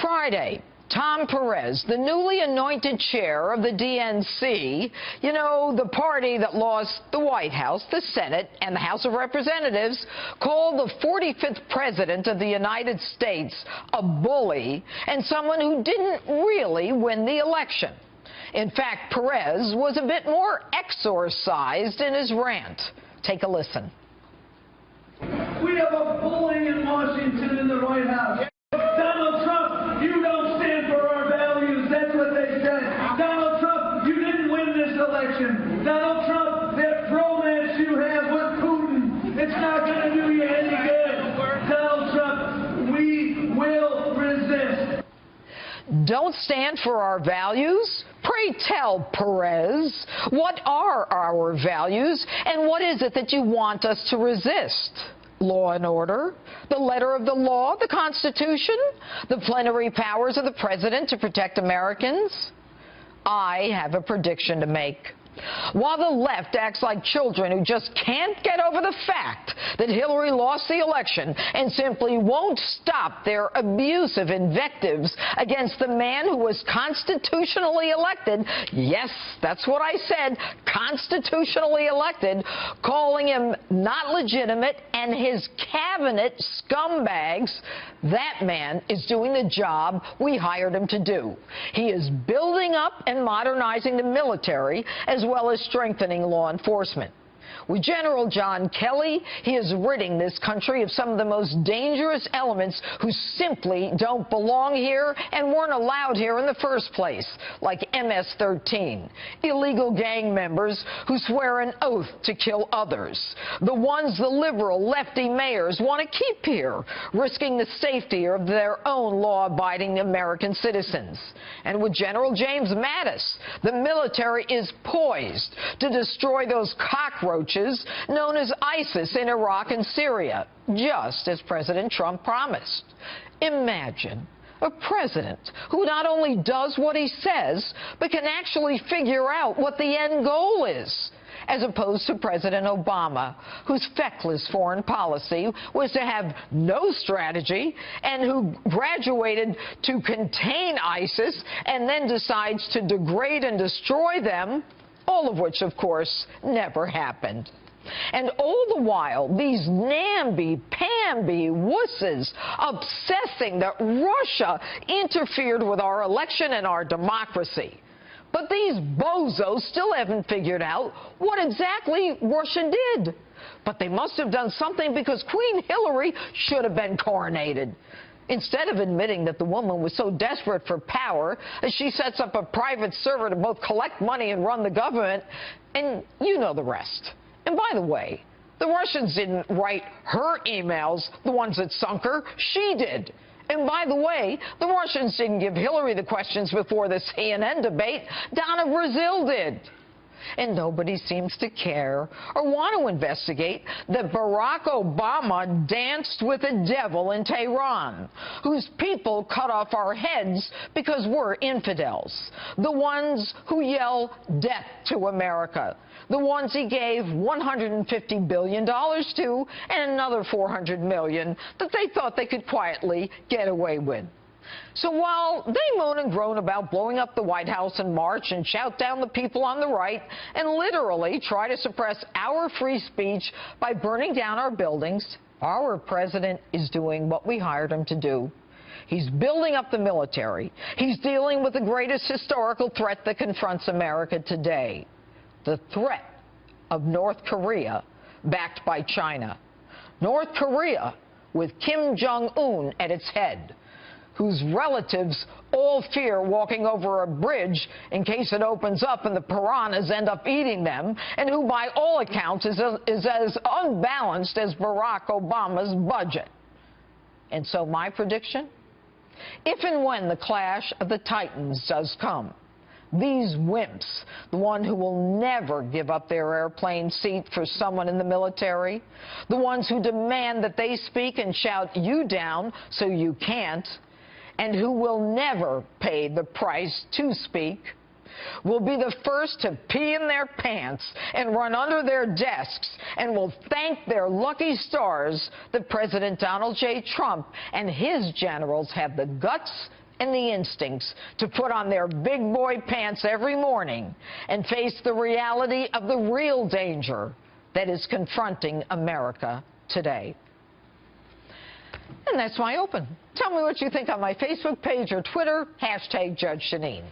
Friday, Tom Perez, the newly anointed chair of the DNC, you know, the party that lost the White House, the Senate, and the House of Representatives, called the 45th president of the United States a bully and someone who didn't really win the election. In fact, Perez was a bit more exorcised in his rant. Take a listen. We have a bully in Washington in the White House. Donald Trump, you don't stand for our values. That's what they said. Donald Trump, you didn't win this election. Donald Trump, that romance you have with Putin, it's not going to do you any good. Donald Trump, we will resist. Don't stand for our values? Pray tell, Perez, what are our values and what is it that you want us to resist? Law and order, the letter of the law, the Constitution, the plenary powers of the president to protect Americans? I have a prediction to make. While the left acts like children who just can't get over the fact that Hillary lost the election and simply won't stop their abusive invectives against the man who was constitutionally elected, yes, that's what I said, constitutionally elected, calling him not legitimate and his cabinet scumbags, that man is doing the job we hired him to do. He is building up and modernizing the military as well as strengthening law enforcement. With General John Kelly, he is ridding this country of some of the most dangerous elements who simply don't belong here and weren't allowed here in the first place, like MS-13, illegal gang members who swear an oath to kill others, the ones the liberal lefty mayors want to keep here, risking the safety of their own law-abiding American citizens. And with General James Mattis, the military is poised to destroy those cockroaches known as ISIS in Iraq and Syria, just as President Trump promised. Imagine a president who not only does what he says, but can actually figure out what the end goal is, as opposed to President Obama, whose feckless foreign policy was to have no strategy and who graduated to contain ISIS and then decides to degrade and destroy them, all of which, of course, never happened. And all the while, these namby-pamby wusses obsessing that Russia interfered with our election and our democracy. But these bozos still haven't figured out what exactly Russia did. But they must have done something because Queen Hillary should have been coronated. Instead of admitting that the woman was so desperate for power that she sets up a private server to both collect money and run the government, and you know the rest. And by the way, the Russians didn't write her emails, the ones that sunk her. She did. And by the way, the Russians didn't give Hillary the questions before the CNN debate. Donna Brazile did. And nobody seems to care or want to investigate that Barack Obama danced with the devil in Tehran, whose people cut off our heads because we're infidels, the ones who yell death to America, the ones he gave $150 billion to and another $400 million that they thought they could quietly get away with. So while they moan and groan about blowing up the White House in March and shout down the people on the right and literally try to suppress our free speech by burning down our buildings, our president is doing what we hired him to do. He's building up the military. He's dealing with the greatest historical threat that confronts America today, the threat of North Korea backed by China. North Korea with Kim Jong-un at its head, whose relatives all fear walking over a bridge in case it opens up and the piranhas end up eating them, and who by all accounts is as unbalanced as Barack Obama's budget. And so my prediction? If and when the clash of the titans does come, these wimps, the one who will never give up their airplane seat for someone in the military, the ones who demand that they speak and shout you down so you can't, and who will never pay the price to speak, will be the first to pee in their pants and run under their desks and will thank their lucky stars that President Donald J. Trump and his generals had the guts and the instincts to put on their big boy pants every morning and face the reality of the real danger that is confronting America today. And that's my open. Tell me what you think on my Facebook page or Twitter, #Judge Jeanine.